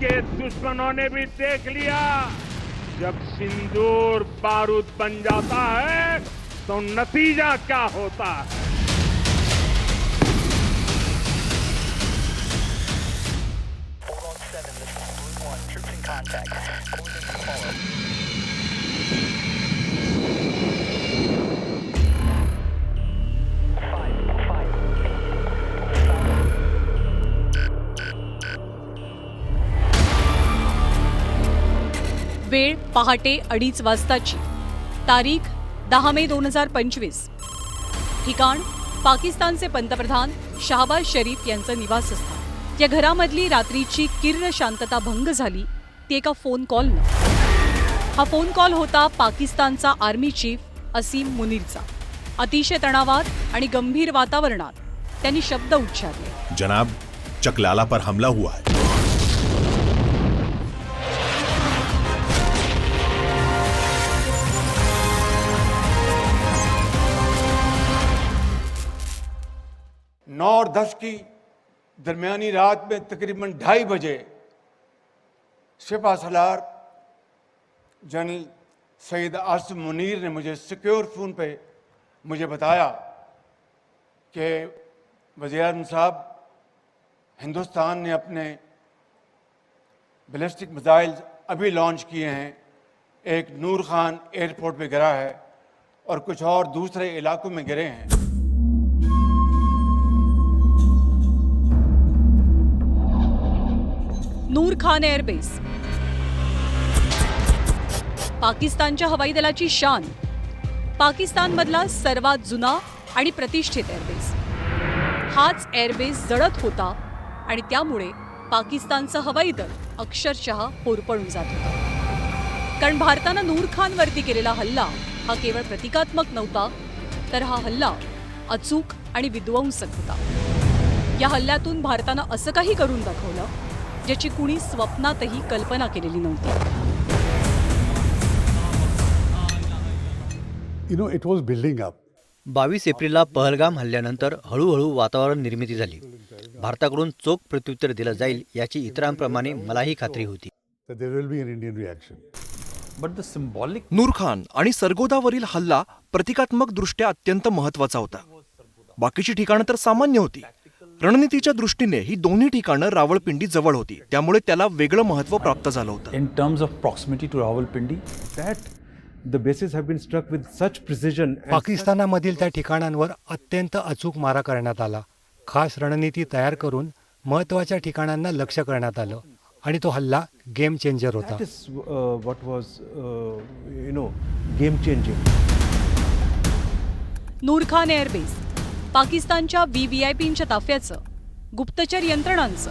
के दुश्मनों ने भी देख लिया, जब सिंदूर बारूद बन जाता है तो नतीजा क्या होता है। वेळ पहाटे 2:30 वाजताची. तारीख 10 मे 2025. ठिकाण पाकिस्तानचे पंतप्रधान शहबाज शरीफ यांचं निवासस्थान. या घरामधली रात्रीची किर्र शांतता भंग झाली ती एका फोन कॉलनं. हा फोन कॉल होता पाकिस्तानचा आर्मी चीफ असीम मुनीरचा. अतिशय तणावात आणि गंभीर वातावरणात त्यांनी शब्द उच्चारले. जनाब, चकलाला पर हमला हुआ है. नौ और 10 की दरमियानी रात में तकरीबन 2:30 बजे सिपा सलार जनरल सईद आसिम मुनीर ने मुझे सिक्योर फ़ोन पे मुझे बताया कि वज़ीर-ए-आज़म साहब, हिंदुस्तान ने अपने बैलिस्टिक मिसाइल अभी लॉन्च किए हैं. एक नूर खान एयरपोर्ट पे गिरा है और कुछ और दूसरे इलाकों में गिरे हैं. नूर खान एअरबेस पाकिस्तानच्या हवाई दलाची शान. पाकिस्तानमधला सर्वात जुना आणि प्रतिष्ठित एअरबेस. हाच एअरबेस जळत होता आणि त्यामुळे पाकिस्तानचं हवाई दल अक्षरशः होरपळून जात होतं. कारण भारतानं नूर खानवरती केलेला हल्ला हा केवळ प्रतिकात्मक नव्हता, तर हा हल्ला अचूक आणि विध्वंसक होता. या हल्ल्यातून भारतानं असं काही करून दाखवलं ज्याची कुणी स्वप्नातही कल्पना केलेली नव्हती. It was building up. 22 एप्रिलला पहलगाम हल्ल्यानंतर हळूहळू वातावरण निर्मिती झाली. भारताकडून चोख प्रत्युत्तर दिलं जाईल याची इतरांप्रमाणे मलाही खात्री होती. That there will be an Indian reaction. Noor Khan आणि सरगोदावरील हल्ला प्रतिकात्मक दृष्ट्या अत्यंत महत्वाचा होता. बाकीची ठिकाणं तर सामान्य होती. रणनीतीच्या दृष्टीने ही दोन्ही ठिकाणं रावळपिंडी जवळ होती, त्यामुळे त्याला वेगळं महत्त्व प्राप्त झालं होतं. In terms of proximity to Rawalpindi, that the bases have been struck with such precision. पाकिस्तानामधील त्या ठिकाणांवर अत्यंत अचूक मारा करण्यात आला. खास रणनीती तयार करून महत्त्वाच्या ठिकाणांना लक्ष्य करण्यात आलं आणि तो हल्ला गेम चेंजर होता. That is what was game changing. Noor Khan airbase पाकिस्तानच्या VVIPंच्या ताफ्याचं, गुप्तचर यंत्रणांचं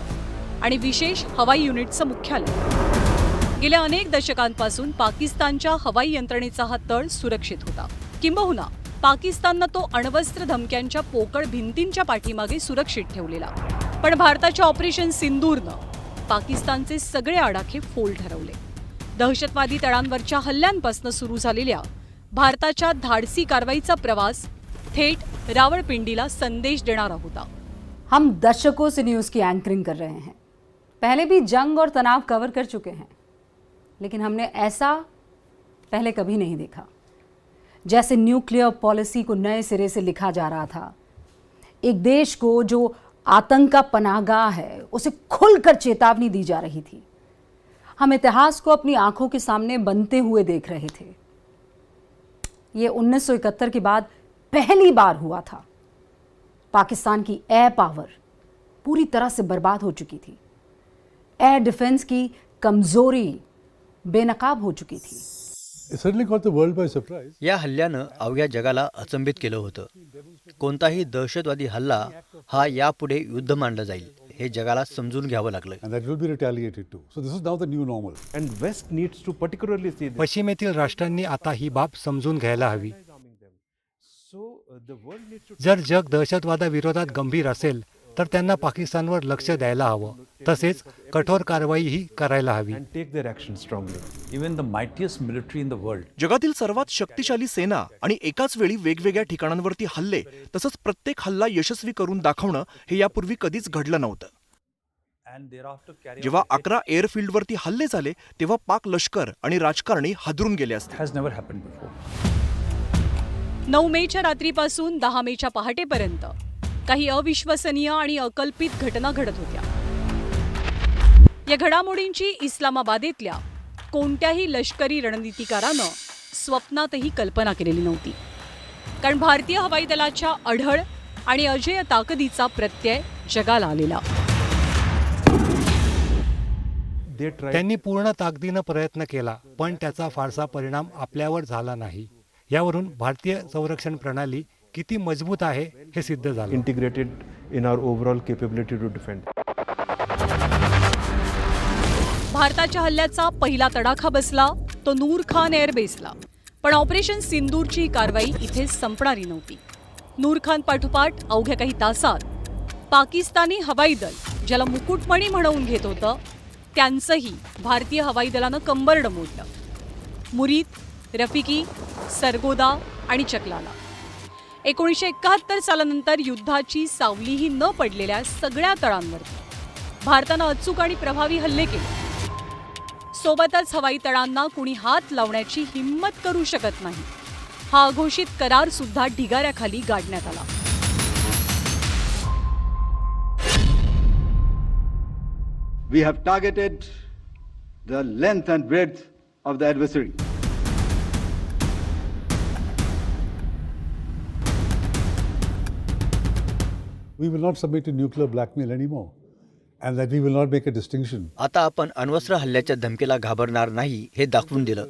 आणि विशेष हवाई युनिटचं मुख्यालय. गेल्या अनेक दशकांपासून पाकिस्तानच्या हवाई यंत्रणेचा हा तळ सुरक्षित होता. किंबहुना पाकिस्ताननं तो अण्वस्त्र धमक्यांच्या पोकळ भिंतींच्या पाठीमागे सुरक्षित ठेवलेला. पण भारताच्या ऑपरेशन सिंदूरनं पाकिस्तानचे सगळे आडाखे फोल ठरवले. दहशतवादी तळांवरच्या हल्ल्यांपासून सुरू झालेल्या भारताच्या धाडसी कारवाईचा प्रवास थेट रावळपिंडीला संदेश देणारा होता. हम दशकों से न्यूज़ की एंकरिंग कर रहे हैं. पहले भी जंग और तनाव कवर कर चुके हैं, लेकिन हमने ऐसा पहले कभी नहीं देखा. जैसे न्यूक्लियर पॉलिसी को नए सिरे से लिखा जा रहा था. एक देश को जो आतंक का पनाहगाह है उसे खुलकर चेतावनी दी जा रही थी. हम इतिहास को अपनी आंखों के सामने बनते हुए देख रहे थे. ये 1971 के बाद पहली बार हुआ था. पाकिस्तान की एयर पावर पूरी तरह से बर्बाद हो चुकी थी. एयर डिफेंस की कमजोरी बेनकाब हो चुकी थी. It certainly caught the world by surprise. या हल्ल्यानं अवघ्या जगाला अचंबित केलं होतं. कोणताही दहशतवादी हल्ला हा यापुढे युद्ध मानलं जाईल हे जगाला समजून घ्यावं लागलं. And that will be retaliated too. So this is now the new normal. And West needs to particularly see this. पश्चिमेतील राष्ट्रांनी आता ही बाब समजून घ्यायला हवी. So the world needs to जर जग दहशतवादाविरोधात गंभीर असेल तर त्यांना पाकिस्तानवर लक्ष द्यायला हवं. तसेच कठोर कारवाईही करायला हवी. and take their action strongly. Even the mightiest military in the world. जगातील सर्वात शक्तिशाली सेना आणि एकाच वेळी वेगवेगळ्या ठिकाणांवरती हल्ले तसंच प्रत्येक हल्ला यशस्वी करून दाखवणं हे यापूर्वी कधीच घडलं नव्हतं. जेव्हा 11 एअरफील्डवरती हल्ले झाले तेव्हा पाक लष्कर आणि राजकारणी हादरून गेले असते. 9 मेच्या रात्रीपासून 10 मेच्या पहाटेपर्यंत काही अविश्वसनीय आणि अकल्पित घटना घडत होत्या. या घडामोडींची इस्लामाबादेतल्या कोणत्याही लष्करी रणनीतिकारानं स्वप्नातही कल्पना केलेली नव्हती. कारण भारतीय हवाई दलाच्या अढळ आणि अजेय ताकदीचा प्रत्यय जगाला आलेला. त्यांनी पूर्ण ताकदीनं प्रयत्न केला, पण त्याचा फारसा परिणाम आपल्यावर झाला नाही. यावरून भारतीय संरक्षण प्रणाली किती मजबूत आहे हे सिद्ध झालं. Integrated in our overall capability to defend. भारताच्या हल्ल्याचा पहिला तडाखा बसला तो नूर खान एअरबेसला. पण ऑपरेशन सिंदूरची कारवाई इथे संपणारी नव्हती. नूर खान पाठोपाठ अवघ्या काही तासात पाकिस्तानी हवाई दल, ज्याला मुकुटमणी म्हणवून घेत होतं, त्यांचंही भारतीय हवाई दलानं कंबरडं मोडलं. मुरीद, रफिकी, सरगोदा आणि चकलाला 1971 सालानंतर युद्धाची सावलीही न पडलेल्या सगळ्या तळांवरती भारतानं अचूक आणि प्रभावी हल्ले केले. सोबतच हवाई तळांना कुणी हात लावण्याची हिंमत करू शकत नाही हा अघोषित करार सुद्धा ढिगाऱ्याखाली गाडण्यात आला. We have targeted the length and breadth of the adversary. We will not submit to nuclear blackmail anymore, and that we will not make a distinction. आता आपण अण्वस्त्र हल्ल्याच्या धमकीला घाबरणार नाही हे दाखवून दिलं.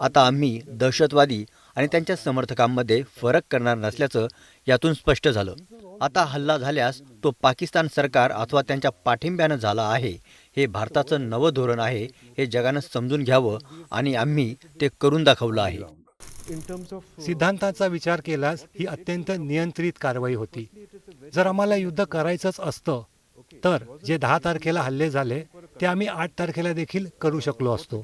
आता आम्ही दहशतवादी आणि त्यांच्या समर्थकांमध्ये फरक करणार नसल्याचं यातून स्पष्ट झालं. आता हल्ला झाल्यास तो पाकिस्तान सरकार अथवा त्यांच्या पाठिंब्यानं झाला आहे. हे भारताचं नवं धोरण आहे हे जगानं समजून घ्यावं आणि आम्ही ते करून दाखवलं आहे. सिद्धांताचा विचार केल्यास ही अत्यंत नियंत्रित कारवाई होती. जर आम्हाला युद्ध करायचंच असतं तर जे 10 तारखेला हल्ले झाले ते आम्ही 8 तारखेला देखील करू शकलो असतो.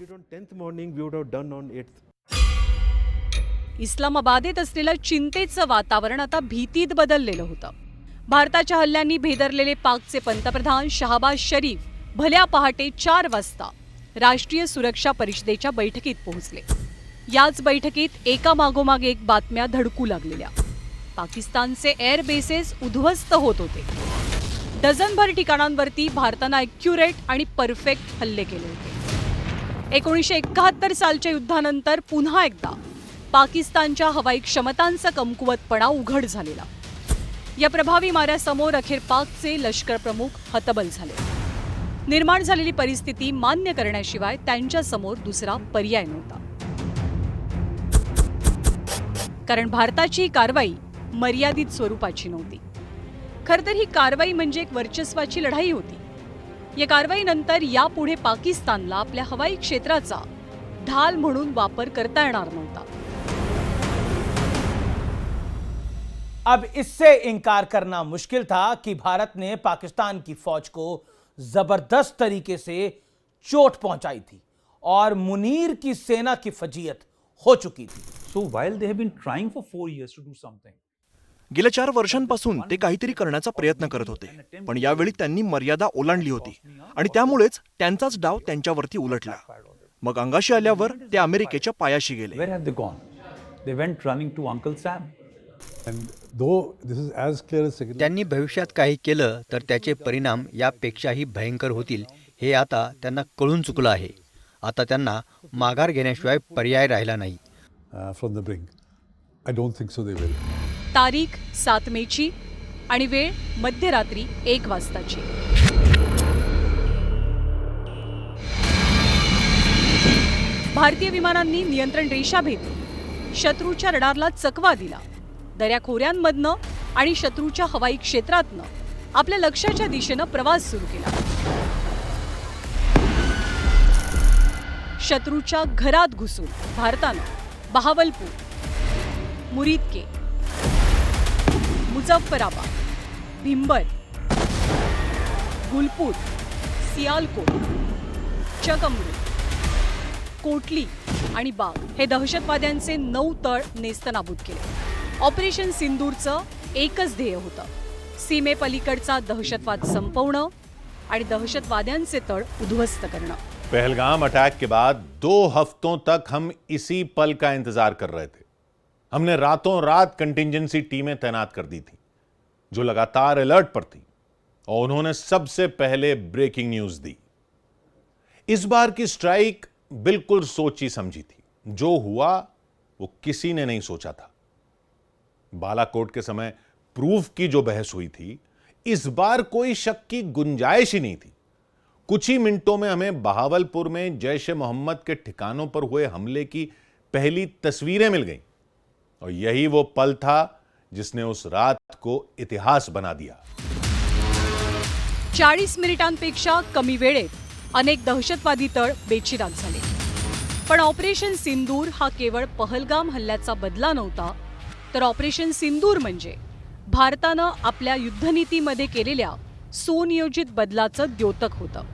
इस्लामाबादेत असलेलं चिंतेचं वातावरण आता भीतीत बदललेलं होतं. भारताच्या हल्ल्यांनी भेदरलेले पाकचे पंतप्रधान शहबाज शरीफ भल्या पहाटे 4 वाजता राष्ट्रीय सुरक्षा परिषदेच्या बैठकीत पोहोचले. याच बैठकीत एकामागोमाग एक बातम्या धडकू लागलेल्या. पाकिस्तानचे एअर बेसेस उद्ध्वस्त होत होते. डझनभर ठिकाणांवरती भारतानं ॲक्युरेट आणि परफेक्ट हल्ले केले होते. 1971 सालच्या युद्धानंतर पुन्हा एकदा पाकिस्तानच्या हवाई क्षमतांचा कमकुवतपणा उघड झालेला. या प्रभावी माऱ्यासमोर अखेर पाकचे लष्कर प्रमुख हतबल झाले. निर्माण झालेली परिस्थिती मान्य करण्याशिवाय त्यांच्यासमोर दुसरा पर्याय नव्हता. कारण भारताची ही कारवाई मर्यादित स्वरूपाची नव्हती. खरं तर ही कारवाई म्हणजे एक वर्चस्वाची लढाई होती. या कारवाईनंतर यापुढे पाकिस्तानला आपल्या हवाई क्षेत्राचा ढाल म्हणून वापर करता येणार नव्हता. अब इससे इनकार करना मुश्किल था कि भारत ने पाकिस्तान की फौज को जबरदस्त तरीके से चोट पहुंचाई थी और मुनीर की सेना की फजीयत हो चुकी थी. So while they have been trying for 4 years to do something, गेल्या 4 वर्षांपासून ते काहीतरी करण्याचा प्रयत्न करत होते, पण यावेळी त्यांनी मर्यादा ओलांडली होती आणि त्यामुळेच त्यांचाच डाव त्यांच्यावरती उलटला. मग अंगाशी आल्यावर ते अमेरिकेच्या पायाशी गेले. where have they gone? They went running to Uncle Sam. And though this is as clear as second, त्यांनी भविष्यात काही केलं तर त्याचे परिणाम यापेक्षाही भयंकर होतील हे आता त्यांना कळून चुकलं आहे. आता त्यांना माघार घेण्याशिवाय पर्याय राहिला नाही. from the brink. I don't think so they will. तारीख 7 मेची आणि वेळ मध्यरात्री 1 वाजताची. भारतीय विमानांनी नियंत्रण रेषा भेदली, शत्रूच्या रडारला चकवा दिला, दऱ्याखोऱ्यांमधनं आणि शत्रूच्या हवाई क्षेत्रातनं आपल्या लक्ष्याच्या दिशेनं प्रवास सुरू केला. शत्रूच्या घरात घुसून भारतानं बहावलपूर, मुरीदके, मुझफ्फराबाद, भिंबर, गुलपूर, सियालकोट, चकमरू, कोटली आणि बाग हे दहशतवाद्यांचे 9 तळ नेस्तनाबूत केले. ऑपरेशन सिंदूरचं एकच ध्येय होतं, सीमेपलीकडचा दहशतवाद संपवणं आणि दहशतवाद्यांचे तळ उद्ध्वस्त करणं। पहलगाम अटैक के बाद 2 हफ्तों तक हम इसी पल का इंतजार कर रहे थे। हमने रातों रात कंटिंजेंसी टीमें तैनात कर दी थी जो लगातार अलर्ट पर थी, और उन्होंने सबसे पहले ब्रेकिंग न्यूज दी। इस बार की स्ट्राइक बिल्कुल सोची समझी थी। जो हुआ वो किसी ने नहीं सोचा था। बालाकोट के समय प्रूफ की जो बहस हुई थी, इस बार कोई शक की गुंजाइश ही नहीं थी। कुछ ही मिनटों में हमें बहावलपुर में जैश ए मोहम्मद के ठिकानों पर हुए हमले की पहली तस्वीरें मिल गईं, और यही वो पल था जिसने उस रात को इतिहास बना दिया। 40 मिनिटांपेक्षा कमी वेळेत अनेक दहशतवादी तळ बेचिराग झाले। पण ऑपरेशन सिंदूर हा केवळ पहलगाम हल्ल्याचा बदला नव्हता, तर ऑपरेशन सिंदूर म्हणजे भारतानं आपल्या युद्धनीतीमध्ये केलेल्या सुनियोजित बदलाचं द्योतक होतं।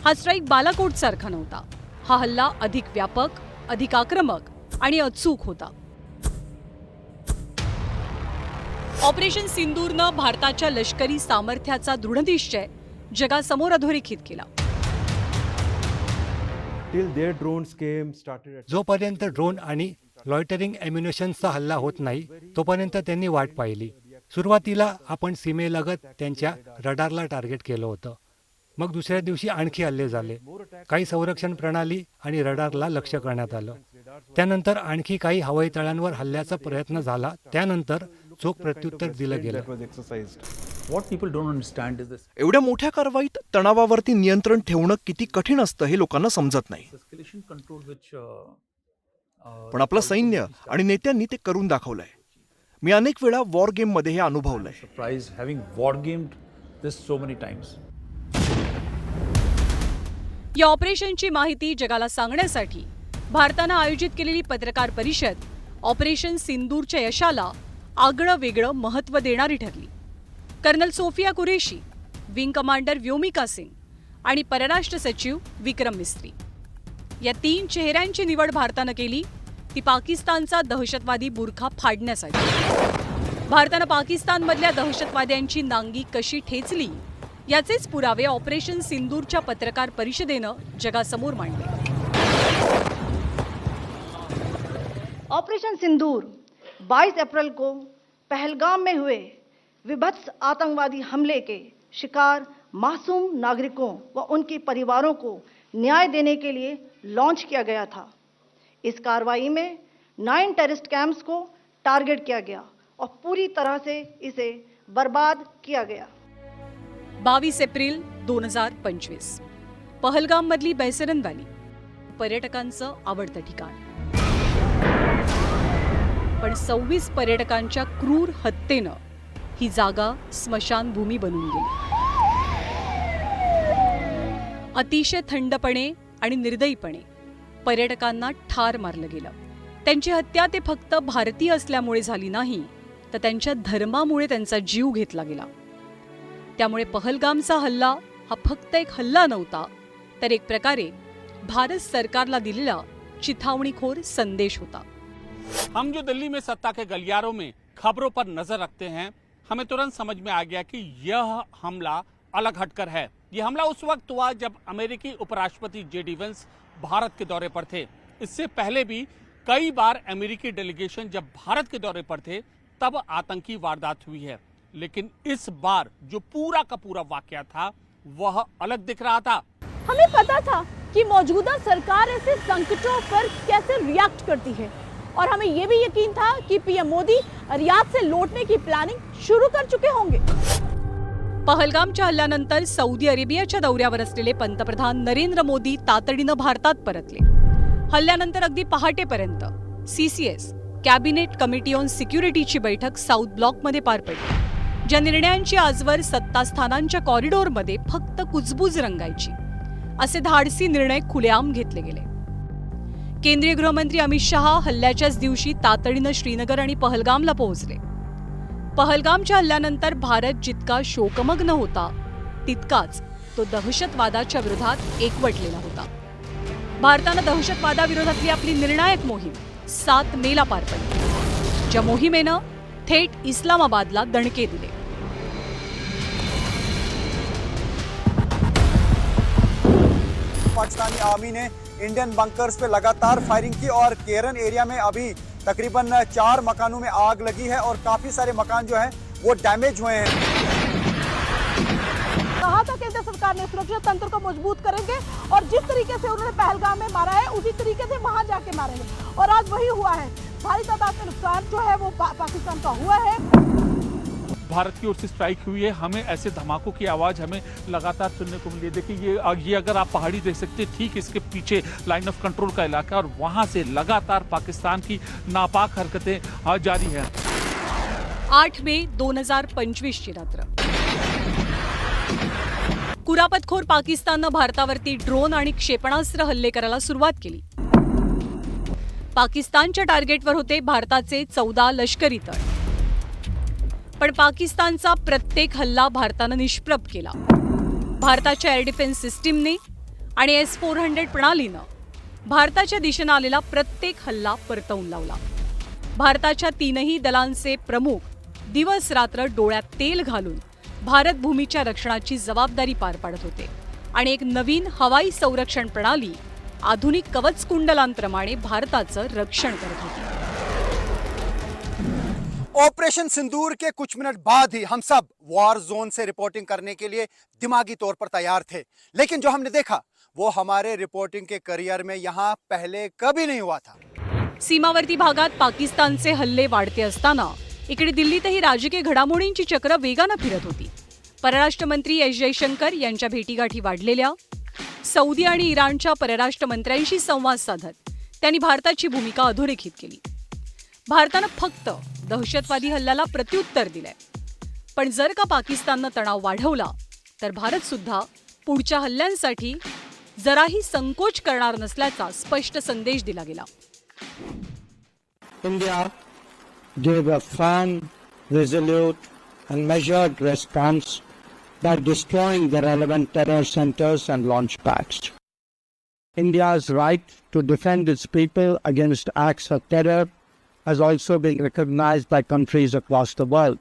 हा स्ट्राईक बालाकोट सारखा नव्हता। हा हल्ला अधिक व्यापक, अधिक आक्रमक आणि अचूक होता। ऑपरेशन सिंदूरनं भारताच्या लष्करी सामर्थ्याचा दृढनिश्चय जगासमोर अधोरेखित केला। Till their drones came, started at जोपर्यंत ड्रोन आणि लॉयटरिंग ॲम्युनिशनचा हल्ला होत नाही तोपर्यंत त्यांनी वाट पाहिली। सुरुवातीला आपण सीमेलगत त्यांच्या रडारला टार्गेट केलं होतं। मग दुसऱ्या दिवशी आणखी हल्ले झाले। काही संरक्षण प्रणाली आणि रडारला लक्ष्य करण्यात आलं। त्यानंतर आणखी काही हवाई तळांवर हल्ल्याचा प्रयत्न झाला। त्यानंतर चोख प्रत्युत्तर दिलं गेलं। that was exercised. What people don't understand is this एवढ्या मोठ्या कारवाईत तणावावरती नियंत्रण ठेवणं किती कठीण असतं हे लोकांना समजत नाही। escalation control which पण आपलं सैन्य आणि नेत्यांनी ते करून दाखवलंय। मी अनेक वेळा वॉर गेम मध्ये हे अनुभवलंय। surprise having war gamed this so many times. या ऑपरेशनची माहिती जगाला सांगण्यासाठी भारतानं आयोजित केलेली पत्रकार परिषद ऑपरेशन सिंदूरच्या यशाला आगळं वेगळं महत्त्व देणारी ठरली। Colonel Sofia Qureshi, wing commander Vyomika Singh आणि परराष्ट्र सचिव विक्रम मिस्त्री या 3 चेहऱ्यांची निवड भारतानं केली, ती पाकिस्तानचा दहशतवादी बुरखा फाडण्यासाठी। भारतानं पाकिस्तानमधल्या दहशतवाद्यांची नांगी कशी ठेचली याचेच पुरावे ऑपरेशन सिंदूरच्या पत्रकार परिषदेनं जगासमोर मांडले। ऑपरेशन सिंदूर 22 अप्रैल को पहलगाम में हुए विभत्स आतंकवादी हमले के शिकार मासूम नागरिकों व उनके परिवारों को न्याय देने के लिए लॉन्च किया गया था। इस कार्रवाई में 9 टेररिस्ट कैंप्स को टारगेट किया गया और पूरी तरह से इसे बर्बाद किया गया। 22 एप्रिल 2025 पहलगाम मधली बैसरन व्हॅली पर्यटकांचं आवडतं ठिकाण। पण 26 पर्यटकांच्या क्रूर हत्येनं ही जागा स्मशानभूमी बनून गेली। अतिशय थंडपणे आणि निर्दयीपणे पर्यटकांना ठार मारलं गेलं। त्यांची हत्या ते फक्त भारतीय असल्यामुळे झाली नाही, तर त्यांच्या धर्मामुळे त्यांचा जीव घेतला गेला। त्यामुळे पहलगामचा हल्ला हा फक्त एक हल्ला नव्हता, तर एक प्रकारे भारत सरकारला दिलेला चिथावणीखोर संदेश होता। हम जो दिल्ली में सत्ता के गलियारों में खबरों पर नजर रखते हैं, हमें तुरंत समझ में आ गया कि यह हमला अलग हटकर है। यह हमला उस वक्त हुआ जब अमेरिकी उपराष्ट्रपति जे.डी. वेंस भारत के दौरे पर थे। इससे पहले भी कई बार अमेरिकी डेलीगेशन जब भारत के दौरे पर थे तब आतंकी वारदात हुई है, लेकिन इस बार जो पूरा का पूरा वाकया था वह अलग दिख रहा था। हमें पता था कि मौजूदा सरकार ऐसे संकटों पर कैसे रिएक्ट करती है, और हमें यह भी यकीन था कि पीएम मोदी रियाद से लौटने की प्लानिंग शुरू कर चुके होंगे। पहलगामच्या हल्ल्यानंतर सौदी अरेबियाच्या दौऱ्यावर असलेले पंतप्रधान नरेंद्र मोदी तातडीनं भारतात परतले। हल्ल्यानंतर अगदी पहाटेपर्यंत सीसीएस कॅबिनेट कमिटी ऑन सिक्युरिटीची बैठक साऊथ ब्लॉकमध्ये पार पडली, ज्या निर्णयांची आजवर सत्तास्थानांच्या कॉरिडॉरमध्ये फक्त कुजबूज रंगायची असे धाडसी निर्णय खुलेआम घेतले गेले। केंद्रीय गृहमंत्री अमित शहा हल्ल्याच्याच दिवशी तातडीनं श्रीनगर आणि पहलगामला पोहोचले। पहलगामच्या हल्ल्यानंतर भारत जितका शोकमग्न होता, तितकाच तो दहशतवादाच्या विरोधात एकवटलेला होता। भारतानं दहशतवादाविरोधातली आपली निर्णायक मोहीम 7 मेला पार पडली, ज्या मोहिमेनं थेट इस्लामाबादला दणके दिले। पाकिस्तानी आर्मी ने इंडियन बंकर्स पे लगातार फायरिंग की और केरन एरिया में अभी तकरीबन 4 मकानों में आग लगी है और काफी सारे मकान जो हैं वो डैमेज हुए हैं। कहा था केंद्र सरकार ने सुरक्षा तंत्र को मजबूत करेंगे और जिस तरीके से उन्होंने पहलगाम में मारा है उसी तरीके से वहां जाके मारेंगे, और आज वही हुआ है। भारी तादाद में नुकसान जो है वो पाकिस्तान का हुआ है। भारत की ओर से स्ट्राइक हुई है, हमें ऐसे धमाकों की आवाज हमें लगातार सुनने को मिली है। देखिए ये अगर आप पहाड़ी देख सकते हैं, ठीक इसके पीछे लाइन ऑफ कंट्रोल का इलाका, और वहां से लगातार पाकिस्तान की नापाक हरकतें जारी है। 8 मे 2025 ची रात्र. कुरापतखोर पाकिस्ताननं भारतावरती ड्रोन आणि क्षेपणास्त्र हल्ले करायला सुरुवात केली. पाकिस्तानच्या टार्गेटवर होते भारताचे 14 लष्करी तळ. पण पाकिस्तानचा प्रत्येक हल्ला भारतानं निष्प्रभ केला. भारताच्या एअर डिफेन्स सिस्टीमने आणि S-400 प्रणालीनं भारताच्या दिशेनं आलेला प्रत्येक हल्ला परतवून लावला. भारताच्या 3ही दलांचे प्रमुख दिवस रात्र डोळ्यात तेल घालून भारत भूमीच्या रक्षणाची जबाबदारी पार पाडत होते आणि एक नवीन हवाई संरक्षण प्रणाली आधुनिक कवच कुंडलांप्रमाणे भारताचं रक्षण करत होती. ऑपरेशन सिंदूर के कुछ मिनट बाद ही हम सब वॉर जोन से रिपोर्टिंग करने के लिए दिमागी तौर पर तैयार थे, लेकिन जो हमने देखा वो हमारे रिपोर्टिंग के करियर में यहाँ पहले कभी नहीं हुआ था. सीमावर्ती भागात पाकिस्तानचे हल्ले वाढते असताना इकडे दिल्लीतही राजकीय घडामोडींची चक्र वेगानं फिरत होती. परराष्ट्र मंत्री एस जयशंकर यांच्या भेटीगाठी वाढलेल्या. सौदी आणि इराणच्या परराष्ट्र मंत्र्यांशी संवाद साधत त्यांनी भारताची भूमिका अधोरेखित केली. भारतानं फक्त दहशतवादी हल्ल्याला प्रत्युत्तर दिलंय, पण जर का पाकिस्ताननं तणाव वाढवला तर भारत सुद्धा पुढच्या हल्ल्यांसाठी जराही संकोच करणार नसल्याचा स्पष्ट संदेश दिला गेला. India gave a firm, resolute and measured response by destroying the relevant terror centers and launch pads. India's right to defend its people against acts of terror has also been recognized by countries across the world.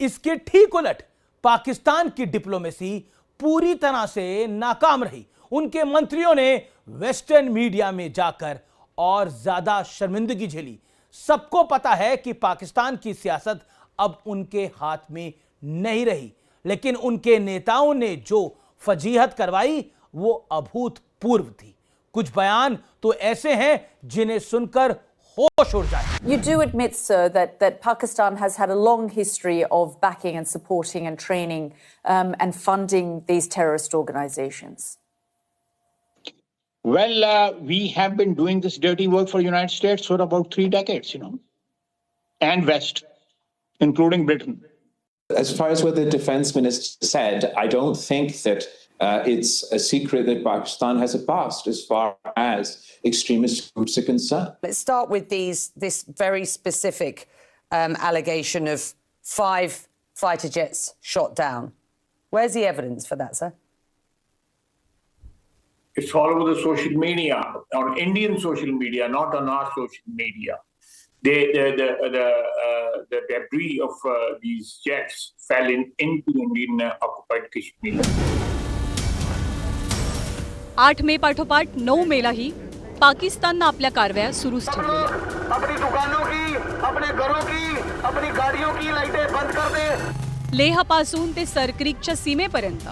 इसके ठीक उलट पाकिस्तान की diplomacy पूरी तरह से नाकाम रही. उनके मंत्रियों ने वेस्टर्न मीडिया में जाकर और ज्यादा शर्मिंदगी झेली. सबको पता है कि पाकिस्तान की सियासत अब उनके हाथ में नहीं रही, लेकिन उनके नेताओं ने जो फजीहत करवाई वो अभूतपूर्व थी. कुछ बयान तो ऐसे हैं जिन्हें सुनकर होश उड़ जाए. You do admit, sir, that Pakistan has had a long history of backing and supporting and training and funding these terrorist organizations. Well, we have been doing this dirty work for the United States for about 3 decades, and West, including Britain. As far as what the defense minister said, I don't think that it's a secret that Pakistan has a past as far as extremist groups are concerned. Let's start with this very specific allegation of 5 fighter jets shot down. Where's the evidence for that, sir? It's all over the social media, on Indian social media, not on our social media. The debris of these jets fell into Indian occupied Kashmir. 8 मे पाठोपाठ 9 मेलाही पाकिस्ताननं आपल्या कारवाया सुरूच ठेवल्या. अपनी दुकानों की, अपने घरों की, अपनी गाड़ियों की लाइटें बंद कर दे. लेहपासून ते सरक्रीकच्या सीमेपर्यंत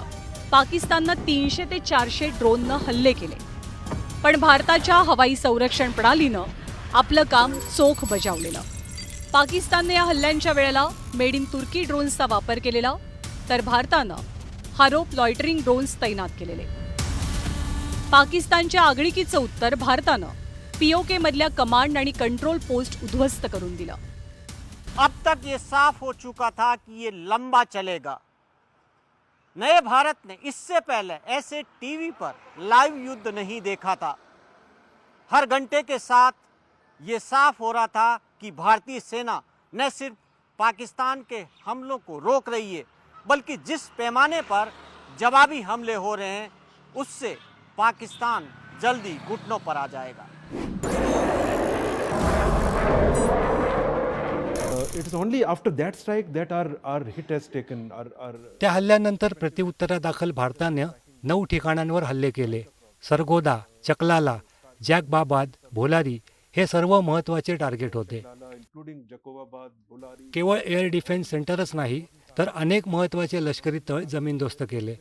पाकिस्ताननं 300 ते 400 ड्रोननं हल्ले केले. पण भारताच्या हवाई संरक्षण प्रणालीनं आपलं काम चोख बजावलेलं. पाकिस्तानने या हल्ल्यांच्या वेळेला मेड इन तुर्की ड्रोन्सचा वापर केलेला, तर भारतानं हारोप लॉयटरिंग ड्रोन्स तैनात केलेले. पाकिस्तानच्या आगळिकीचं उत्तर भारतानं POK मधल्या कमांड आणि कंट्रोल पोस्ट उद्ध्वस्त करून दिलं. अब तक ये साफ हो चुका था कि ये लंबा चलेगा. नए भारत ने इससे पहले ऐसे टीवी पर लाइव युद्ध नहीं देखा था. हर घंटे के साथ ये साफ हो रहा था कि भारतीय सेना न सिर्फ पाकिस्तान के हमलों को रोक रही है, बल्कि जिस पैमाने पर जवाबी हमले हो रहे हैं उससे पाकिस्तान जल्दी घुटनों पर आ जाएगा. It is only after that strike that our hit has taken. त्या हल्ल्यानंतर प्रत्युत्तरादाखल भारताने 9 ठिकाणांवर हल्ले केले सरगोदा, चकलाला, जॅकबाबाद, भोलारी हे सर्व महत्त्वाचे टार्गेट होते. केवळ एअर डिफेन्स सेंटरच नाही तर अनेक महत्त्वाचे लष्करी तळ जमीनदोस्त केले.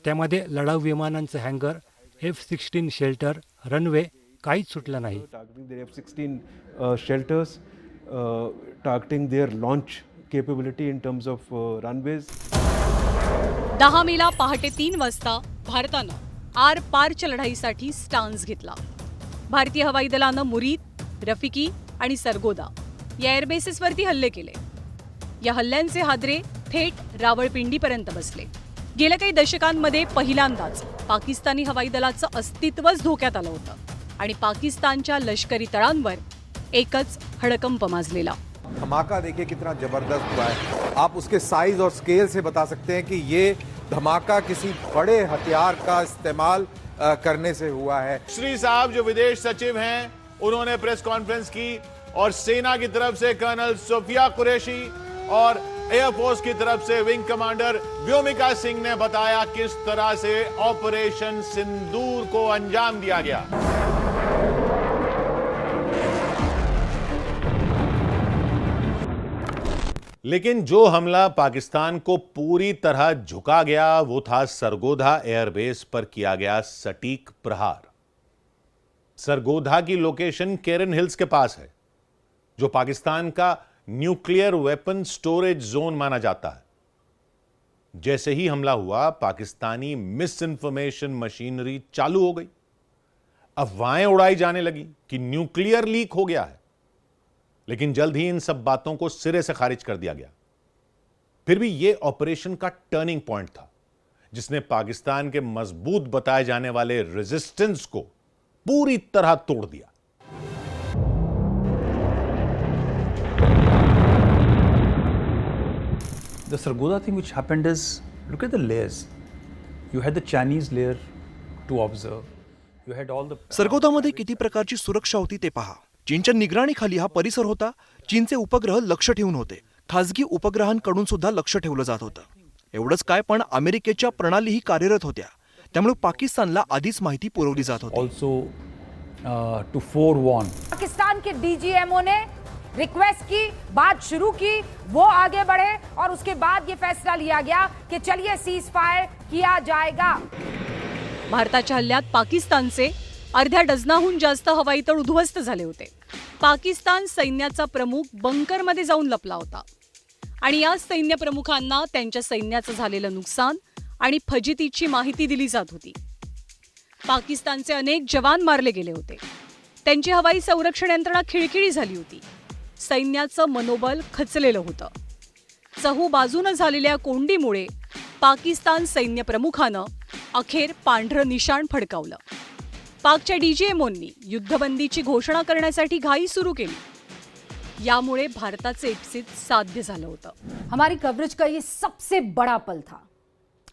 त्यामध्ये लढाऊ विमानांचं हँगर, F-16 शेल्टर, रनवे काहीच सुटलं नाही. F-16 shelters, targeting their launch capability in terms of runways. 10 मेला पहाटे 3 वाजता भारतानं आर पारच्या लढाईसाठी स्टान्स घेतला. भारतीय हवाई दलानं मुरीद, रफिकी आणि सरगोदा या एअरबेसेसवरती हल्ले केले. या हल्ल्यांचे हादरे थेट रावळपिंडीपर्यंत बसले. गेल्या काही दशकांमध्ये पहिल्यांदाच पाकिस्तानी हवाई दलाचं अस्तित्वच धोक्यात आलं होतं आणि पाकिस्तानच्या लष्करी तळांवर एकच हडकंप माजलेला. धमाका देखिए कितना जबरदस्त हुआ है. आप उसके साइज और स्केल से बता सकते हैं कि ये धमाका किसी बड़े हथियार का इस्तेमाल करने से हुआ है. श्री साहब जो विदेश सचिव हैं, उन्होंने प्रेस कॉन्फ्रेंस की और सेना की तरफ से कर्नल सोफिया कुरैशी और एयरफोर्स की तरफ से विंग कमांडर व्योमिका सिंह ने बताया किस तरह से ऑपरेशन सिंदूर को अंजाम दिया गया. लेकिन जो हमला पाकिस्तान को पूरी तरह झुका गया वो था सरगोधा एयरबेस पर किया गया सटीक प्रहार. सरगोधा की लोकेशन केरन हिल्स के पास है, जो पाकिस्तान का न्यूक्लियर वेपन स्टोरेज जोन माना जाता है. जैसे ही हमला हुआ, पाकिस्तानी मिस इंफॉर्मेशन मशीनरी चालू हो गई. अफवाहें उड़ाई जाने लगी कि न्यूक्लियर लीक हो गया है, लेकिन जल्द ही इन सब बातों को सिरे से खारिज कर दिया गया. फिर भी यह ऑपरेशन का टर्निंग पॉइंट था, जिसने पाकिस्तान के मजबूत बताए जाने वाले रेजिस्टेंस को पूरी तरह तोड़ दिया. The Sargodha thing which happened is, look at the layers. You had the Chinese layer to observe. You had all the. सरगोदामध्ये किती प्रकारची सुरक्षा होती ते पहा. चीनच्या निगराणीखाली हा परिसर होता. चीनचे उपग्रह लक्ष ठेवून होते. खासगी उपग्रहांकडून सुद्धा लक्ष ठेवलं जात होतं. एवढंच काय, पण अमेरिकेच्या प्रणालीही कार्यरत होत्या. त्यामुळे पाकिस्तानला आधीच माहिती पुरवली जात होती. Also to forewarn. Pakistan K DGMO ने रिक्वेस्ट की, बात शुरू की, वो आगे बढ़े और उसके बाद ये फैसला लिया गया कि चलिए सीज फायर किया जाएगा. भारताच्या हल्ल्यात पाकिस्तानचे अर्ध्या डझनाहून जास्त हवाई तळ उद्ध्वस्त झाले होते. पाकिस्तान सैन्याचा प्रमुख बंकरमध्ये जाऊन लपला होता आणि या सैन्य प्रमुखांना त्यांच्या सैन्याचं झालेलं नुकसान आणि फजितीची माहिती दिली जात होती. पाकिस्तानचे अनेक जवान मारले गेले होते. त्यांची हवाई संरक्षण यंत्रणा खिळखिळी झाली होती. सैन्याचं मनोबल खचलेलं होतं. चहूबाजूनं झालेल्या कोंडीमुळे पाकिस्तान सैन्य प्रमुखानं अखेर पांढरं निशाण फडकावलं. पाकच्या डीजीएमओंनी युद्धबंदीची घोषणा करण्यासाठी घाई सुरू केली. यामुळे भारताचे इप्सित साध्य झालं होतं. हमारी कवरेज का ये सबसे बड़ा पल था.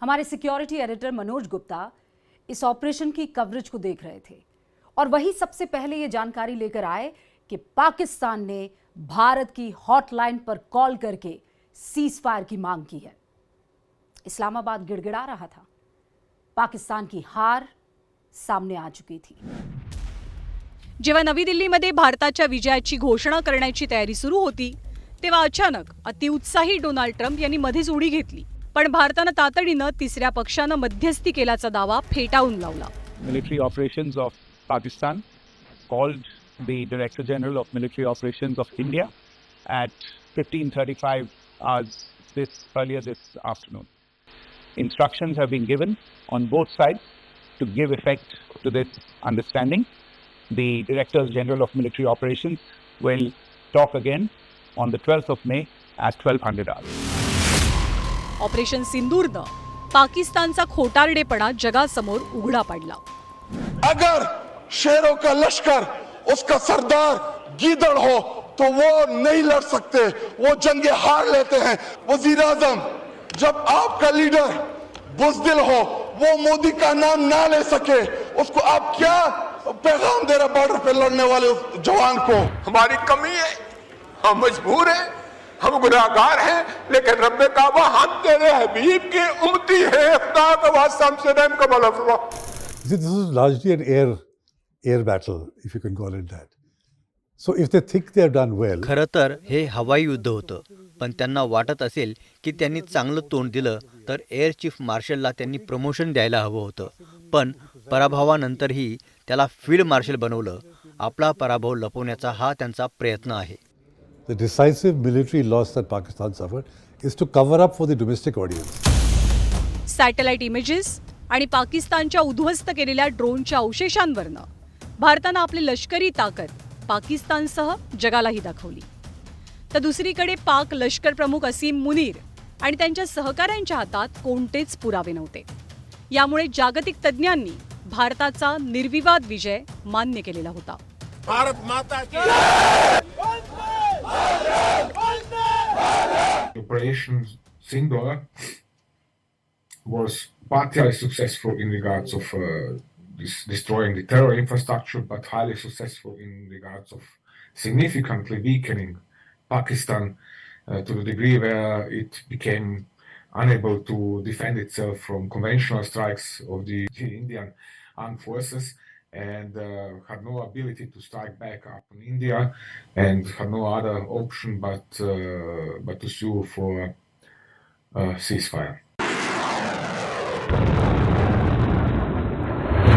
हमारे सिक्योरिटी एडिटर मनोज गुप्ता इस ऑपरेशन की कवरेज को देख रहे थे और वही सबसे पहले ये जानकारी लेकर आए कि पाकिस्तान ने भारत की हॉटलाइन पर कॉल करके सीज फायर की मांग की है. इस्लामाबाद गिड़गिड़ा रहा था. पाकिस्तान की हार सामने आ चुकी थी. जेव्हा नवी दिल्लीमध्ये भारताच्या विजयाची घोषणा करण्याची तयारी सुरू होती, तेव्हा अचानक अतिउत्साही डोनाल्ड ट्रम्प यांनी मध्येच उडी घेतली. पण भारतानं तातडीनं तिसऱ्या पक्षानं मध्यस्थी केल्याचा दावा फेटाळून लावला. Military operations of Pakistan called the Director General of Military Operations of India at 15:35 hours earlier this afternoon. Instructions have been given on both sides to give effect to this understanding. The Directors General of Military Operations will talk again on the 12th of May at 1200 hours. Operation सिंदूरनं पाकिस्तानचा खोटारडेपणा जगासमोर उघडा पाडला. अगर शेरों का लश्कर उसका सरदार गीदड़ हो तो वो नहीं लड़ सकते, वो जंगे हार लेते हैं. वजीर आजम, जब आपका लीडर बुज़दिल हो, वो मोदी का नाम ना ले सके, उसको आप क्या पैगाम दे रहे बॉर्डर पे लड़ने वाले उस जवान को? हमारी कमी है, हम मजबूर हैं, हम गुनाहगार हैं, लेकिन रब्बे काबा हम तेरे हबीब के उम्मती हैं. खुदा का वास्ता हमसे रहम का मौला फरमा. This is largely an air battle, if you can call it that. So if they think they have done well. खरं तर हे हवाई युद्ध होतं, पण त्यांना वाटत असेल की त्यांनी चांगलं तोंड दिलं तर एअर चीफ मार्शलला त्यांनी प्रमोशन द्यायला हवं होतं, पण पराभवानंतरही त्याला फील्ड मार्शल बनवलं. आपला पराभव लपवण्याचा हा त्यांचा प्रयत्न आहे. The decisive military loss that Pakistan suffered is to cover up for the domestic audience. Satellite images आणि पाकिस्तानच्या उद्ध्वस्त केलेल्या ड्रोनच्या अवशेषांवरनं भारतानं आपली लष्करी ताकद पाकिस्तानसह जगालाही दाखवली. तर दुसरीकडे पाक लष्कर प्रमुख असीम मुनीर आणि त्यांच्या सहकाऱ्यांच्या हातात कोणतेच पुरावे नव्हते. यामुळे जागतिक तज्ज्ञांनी भारताचा निर्विवाद विजय मान्य केलेला होता. भारत माता की Operation Sindoor was partially successful in regards of destroying the terror infrastructure, but highly successful in regards of significantly weakening Pakistan to the degree where it became unable to defend itself from conventional strikes of the Indian armed forces, and had no ability to strike back upon India, and had no other option but to sue for ceasefire.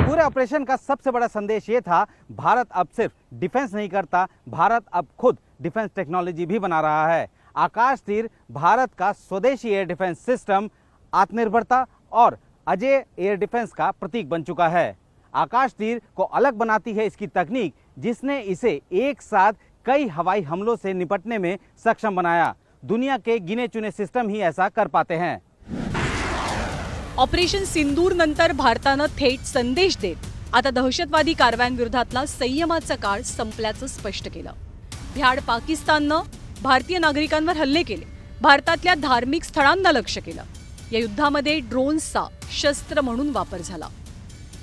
पूरे operation का सबसे बड़ा संदेश ये था, भारत अब सिर्फ defence नहीं करता, भारत अब खुद डिफेंस टेक्नोलॉजी भी बना रहा है. आकाश तीर भारत का स्वदेशी एयर डिफेंस सिस्टम आत्मनिर्भरता और अजय एयर डिफेंस का प्रतीक बन चुका है. आकाश तीर को अलग बनाती है इसकी तकनीक, जिसने इसे एक साथ कई हवाई हमलों से निपटने में सक्षम बनाया. दुनिया के गिने चुने सिस्टम ही ऐसा कर पाते हैं. ऑपरेशन सिंदूर नंतर भारतानं थेट संदेश देत आता दहशतवादी कारवायांविरोधातला संयमाचा काळ संपल्याचं स्पष्ट केलं. भ्याड पाकिस्ताननं भारतीय नागरिकांवर हल्ले केले, भारतातल्या धार्मिक स्थळांना लक्ष्य केलं. या युद्धामध्ये ड्रोन्सचा शस्त्र म्हणून वापर झाला.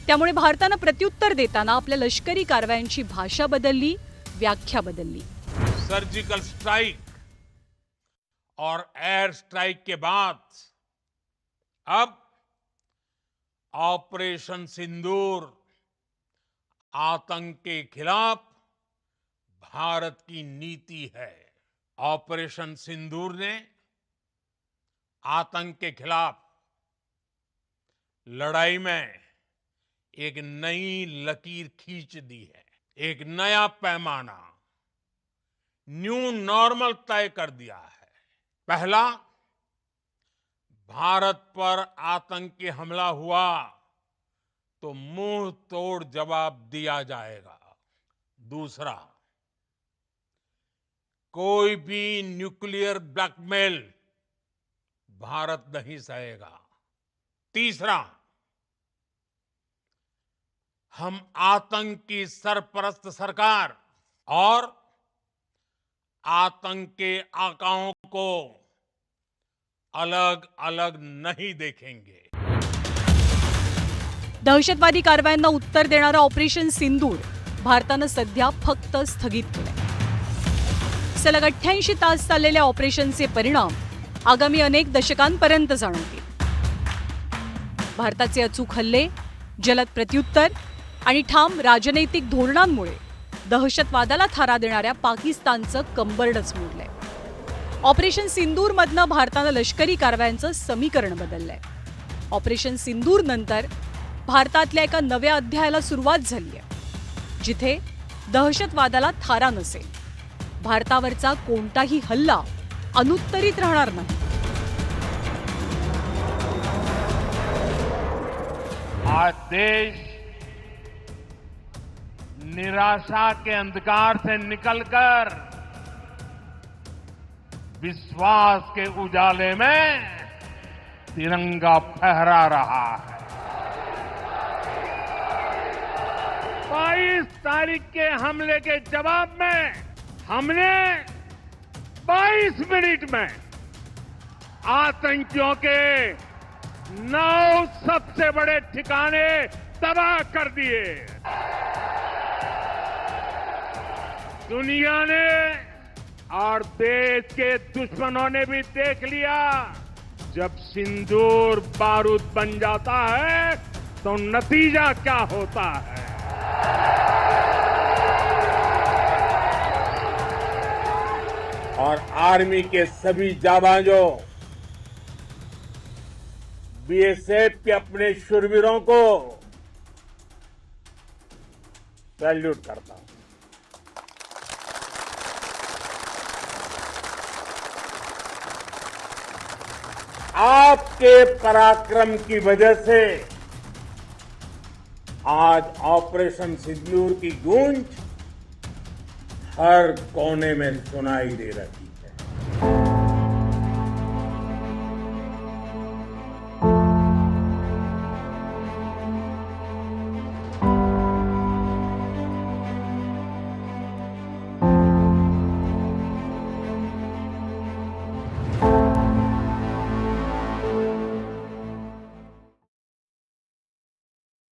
त्यामुळे भारतानं प्रत्युत्तर देताना आपल्या लष्करी कारवायांची भाषा बदलली, व्याख्या बदलली. सर्जिकल स्ट्राइक और एयर स्ट्राइक के बाद अब ऑपरेशन सिंदूर आतंक के खिलाफ भारत की नीति है. ऑपरेशन सिंदूर ने आतंक के खिलाफ लड़ाई में एक नई लकीर खींच दी है, एक नया पैमाना, न्यू नॉर्मल तय कर दिया है. पहला, भारत पर आतंकी हमला हुआ तो मुंह तोड़ जवाब दिया जाएगा. दूसरा, कोई भी न्यूक्लियर ब्लैकमेल भारत नहीं सहेगा. तीसरा, हम आतंक की सरपरस्त सरकार और आतंक के आकाओं को अलग अलग नहीं देखेंगे. दहशतवादी कारवायांना उत्तर देणारं ऑपरेशन सिंदूर भारतानं सध्या फक्त स्थगित केलंय. सलग 88 तास चाललेल्या ऑपरेशनचे परिणाम आगामी अनेक दशकांपर्यंत जाणवतील. भारताचे अचूक हल्ले, जलद प्रत्युत्तर आणि ठाम राजनैतिक धोरणांमुळे दहशतवादाला थारा देणाऱ्या पाकिस्तानचं कंबरडच मोडलंय. ऑपरेशन सिंदूरमधनं भारतानं लष्करी कारवायांचं समीकरण बदललंय. ऑपरेशन सिंदूर नंतर भारतातल्या एका नव्या अध्यायाला सुरुवात झाली आहे, जिथे दहशतवादाला थारा नसेल. भारतावरचा कोणताही हल्ला अनुत्तरित राहणार नाही. आज देश निराशा के अंधकार से निकलकर विश्वास के उजाले में तिरंगा फहरा रहा है. 22 तारीख के हमले के जवाब में हमने 22 मिनट में आतंकियों के 9 सबसे बड़े ठिकाने तबाह कर दिए. दुनिया ने और देश के दुश्मनों ने भी देख लिया, जब सिंदूर बारूद बन जाता है तो नतीजा क्या होता है। और आर्मी के सभी जाबाजों, बीएसएफ के अपने शूरवीरों को सैल्यूट करता हूं। आपके पराक्रम की वजह से आज ऑपरेशन सिंदूर की गूंज हर कोने में सुनाई दे रही है।